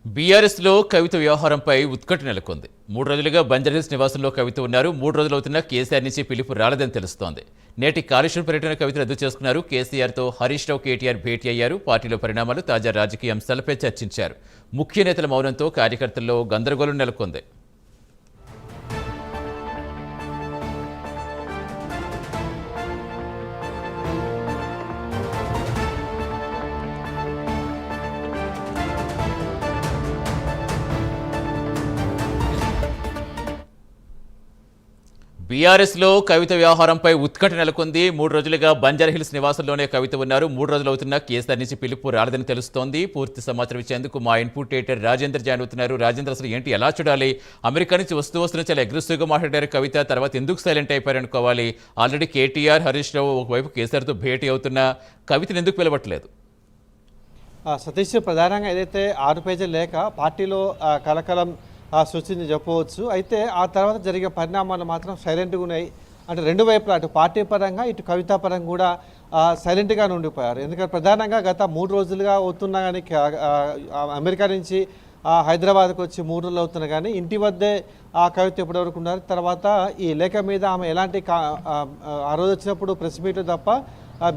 బీఆర్ఎస్లో కవిత వ్యవహారంపై ఉత్కంఠ నెలకొంది. 3 రోజులుగా బంజారాహిల్స్ నివాసంలో కవిత ఉన్నారు. 3 రోజులవుతున్నా కేసీఆర్ నుంచి పిలుపు రాలేదని తెలుస్తోంది. నేటి కాళేశ్వరం పర్యటన కవిత రద్దు చేసుకున్నారు. కేసీఆర్తో హరీష్ రావు, కేటీఆర్ భేటీ అయ్యారు. పార్టీలో పరిణామాలు, తాజా రాజకీయ అంశాలపై చర్చించారు. ముఖ్య నేతల మౌనంతో కార్యకర్తల్లో గందరగోళం నెలకొంది. బీఆర్ఎస్లో కవిత వ్యవహారంపై ఉత్కంఠ నెలకొంది. 3 రోజులుగా బంజారాహిల్స్ నివాసంలోనే కవిత ఉన్నారు. 3 రోజులవుతున్నా కేసీఆర్ నుంచి పిలుపు రాలేదని తెలుస్తోంది. పూర్తి సమాచారం ఇచ్చేందుకు మా ఇన్పుట్ ఎడిటర్ రాజేందర్ జాయిన్ అవుతున్నారు. రాజేందర్, అసలు ఏంటి, ఎలా చూడాలి? అమెరికా నుంచి వస్తున్న చాలా అగ్రెసివ్గా మాట్లాడారు కవిత. తర్వాత ఎందుకు సైలెంట్ అయిపోయారు అనుకోవాలి? ఆల్రెడీ కేటీఆర్, హరీష్ రావు ఒకవైపు కేసీఆర్తో భేటీ అవుతున్నా కవితను ఎందుకు పిలవట్లేదు? సతీష్, ప్రధానంగా ఏదైతే 6 పేజీల లేఖ పార్టీలో కలకలం సృష్టించి చెప్పవచ్చు. అయితే ఆ తర్వాత జరిగే పరిణామాలు మాత్రం సైలెంట్గా ఉన్నాయి. అంటే రెండు వైపులా, అటు పార్టీ పరంగా ఇటు కవితా పరంగా కూడా సైలెంట్గా ఉండిపోయారు. ఎందుకంటే ప్రధానంగా గత 3 రోజులుగా అవుతున్నా కానీ అమెరికా నుంచి హైదరాబాద్కి వచ్చి 3 రోజులు అవుతున్నా కానీ ఇంటి వద్దే కవిత ఎప్పటివరకు ఉన్నారు. తర్వాత ఈ లేఖ మీద ఆమె ఎలాంటి ఆ రోజు వచ్చినప్పుడు ప్రెస్ మీట్ తప్ప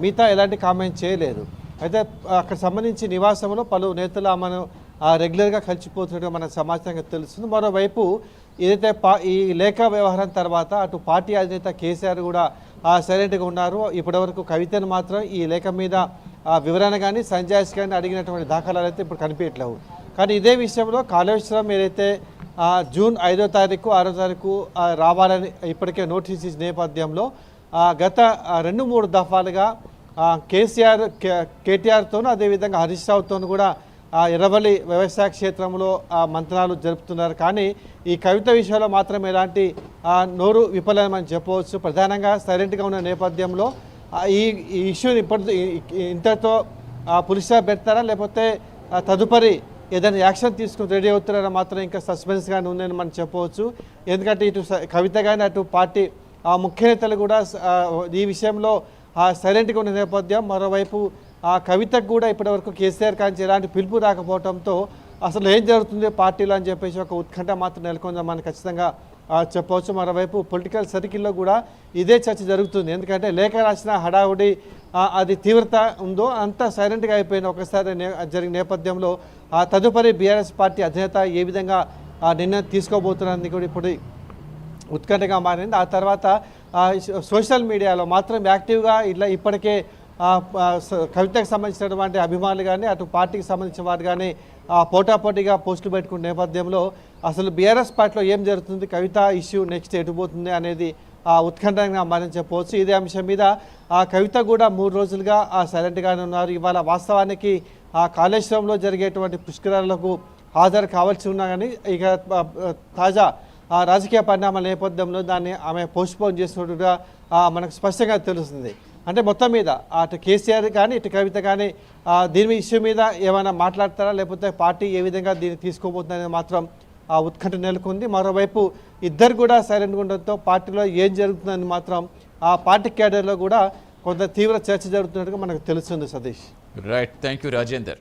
మిగతా ఎలాంటి కామెంట్ చేయలేదు. అయితే అక్కడ సంబంధించి నివాసంలో పలు నేతలు ఆమెను రెగ్యులర్గా కలిసిపోతున్నట్టు మనకు సమాచారంగా తెలుస్తుంది. మరోవైపు ఏదైతే ఈ లేఖ వ్యవహారం తర్వాత అటు పార్టీ అధినేత కేసీఆర్ కూడా సైలెంట్గా ఉన్నారు. ఇప్పటివరకు కవితను మాత్రం ఈ లేఖ మీద వివరణ కానీ సంజాయిష్ కానీ అడిగినటువంటి దాఖలాలు అయితే ఇప్పుడు కనిపించట్లేవు. కానీ ఇదే విషయంలో కాళేశ్వరం ఏదైతే జూన్ 5వ తారీఖు 6వ తారీఖు రావాలని ఇప్పటికే నోటీస్ ఇచ్చిన నేపథ్యంలో గత 2-3 దఫాలుగా కేసీఆర్ కేటీఆర్తోనూ అదేవిధంగా హరీష్ రావుతోనూ కూడా ఎర్రవల్లి వ్యవసాయ క్షేత్రంలో మంత్రాలు జరుపుతున్నారు. కానీ ఈ కవిత విషయంలో మాత్రం ఎలాంటి నోరు విఫలమని చెప్పవచ్చు. ప్రధానంగా సైలెంట్గా ఉన్న నేపథ్యంలో ఈ ఇష్యూని ఇంతతో పులిసా పెడతారా, లేకపోతే తదుపరి ఏదైనా యాక్షన్ తీసుకుని రెడీ అవుతున్నారా మాత్రం ఇంకా సస్పెన్స్గానే ఉందని మనం చెప్పవచ్చు. ఎందుకంటే ఇటు కవిత కానీ అటు పార్టీ ముఖ్య నేతలు కూడా ఈ విషయంలో సైలెంట్గా ఉన్న నేపథ్యం. మరోవైపు కవితకు కూడా ఇప్పటివరకు కేసీఆర్ కాంచి ఎలాంటి పిలుపు రాకపోవడంతో అసలు ఏం జరుగుతుంది పార్టీలో అని చెప్పేసి ఒక ఉత్కంఠ మాత్రం నెలకొందని మనం ఖచ్చితంగా చెప్పవచ్చు. మరోవైపు పొలిటికల్ సర్కిల్లో కూడా ఇదే చర్చ జరుగుతుంది. ఎందుకంటే లేఖ రాసిన హడావుడి అది తీవ్రత ఉందో అంతా సైలెంట్గా అయిపోయిన ఒకసారి జరిగిన నేపథ్యంలో తదుపరి బీఆర్ఎస్ పార్టీ అధినేత ఏ విధంగా నిర్ణయం తీసుకోబోతున్నది కూడా ఇప్పుడు ఉత్కంఠగా మారింది. ఆ తర్వాత సోషల్ మీడియాలో మాత్రం యాక్టివ్గా ఇలా ఇప్పటికే కవితకు సంబంధించినటువంటి అభిమానులు కానీ అటు పార్టీకి సంబంధించిన వారు కానీ పోటాపోటీగా పోస్టులు పెట్టుకున్న నేపథ్యంలో అసలు బీఆర్ఎస్ పార్టీలో ఏం జరుగుతుంది, కవిత ఇష్యూ నెక్స్ట్ ఎటుపోతుంది అనేది ఉత్కంఠంగా మారని చెప్పవచ్చు. ఇదే అంశం మీద కవిత కూడా 3 రోజులుగా సైలెంట్గానే ఉన్నారు. ఇవాళ వాస్తవానికి కాళేశ్వరంలో జరిగేటువంటి పుష్కరాలకు హాజరు కావాల్సి ఉన్నా కానీ ఇక తాజా రాజకీయ పరిణామాల నేపథ్యంలో దాన్ని ఆమె పోస్ట్పోన్ చేసినట్టుగా మనకు స్పష్టంగా తెలుస్తుంది. అంటే మొత్తం మీద అటు కేసీఆర్ కానీ ఇటు కవిత కానీ దీని ఇష్యూ మీద ఏమైనా మాట్లాడతారా, లేకపోతే పార్టీ ఏ విధంగా దీన్ని తీసుకోబోతుందనేది మాత్రం ఉత్కంఠ నెలకొంది. మరోవైపు ఇద్దరు కూడా సైలెంట్గా ఉండడంతో పార్టీలో ఏం జరుగుతుందని మాత్రం ఆ పార్టీ క్యాడర్లో కూడా కొంత తీవ్ర చర్చ జరుగుతున్నట్టుగా మనకు తెలుస్తుంది. Satish, right, thank you Rajender.